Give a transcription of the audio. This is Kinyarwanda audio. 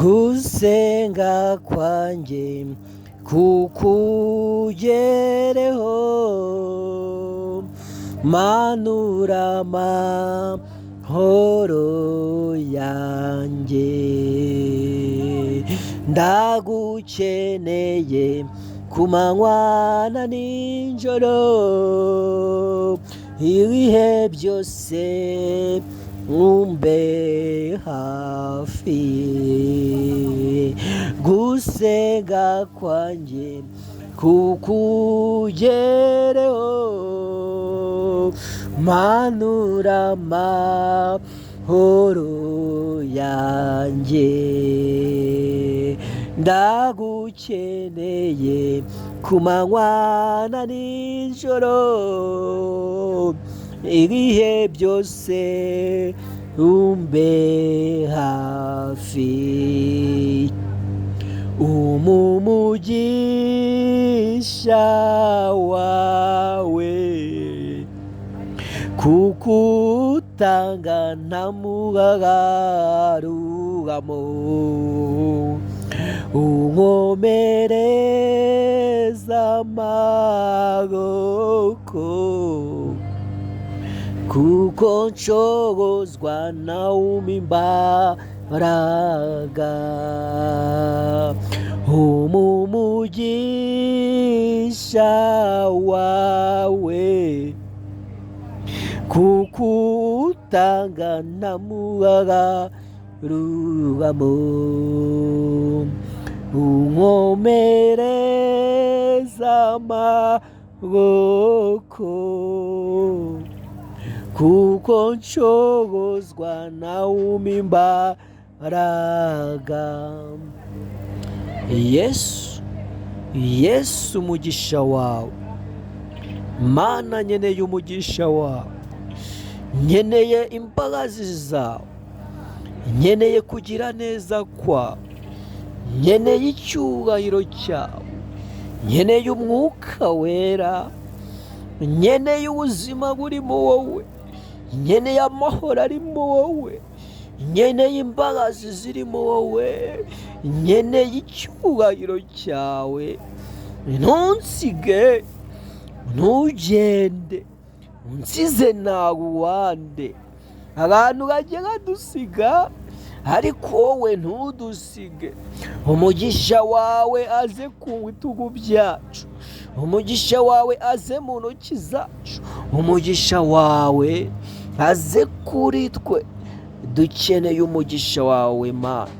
gusenga kwanjye kukugereho, manura amahoro yanjye. Ndagukeneye ku manywa na nijoro, ibihe byose umbe hafi. Gusenga kwanjye kukugereho, manura amahoro yanjye. Ndagukeneye ku manywa na nijoro, ibihe byose umbe hafi. Umugisha wawe kukutanga ntamugaruramo, unkomereza amaboko kuko nshobozwa nawe imbaraga. Umugisha wawe kukutanga ntamugaruramo, unkomereza amaboko kuko nshobozwa nawe imbaraga. Yesu umugisha wawe Mana, nkeneye umugisha wawe, nkeneye imbabazi zawe, nkeneye kugira neza kwawe, nkeneye icyubahiro cyawe, nkeneye umwuka wera, nkeneye ubuzima burimo wowe, nkeneye amahoro arimo wowe, nkeneye imbabazi zirimo wowe, nkeneye icyubahiro cyawe. Ntunsige, ntugende unsize nawe uwande. Abantu bajya badusiga ariko wowe ntudusige. Umugisha wawe aze ku bitugu byacu, umugisha wawe aze mu ntoki zacu, umugisha wawe aze kuri twe. Dukeneye umugisha wawe Mana.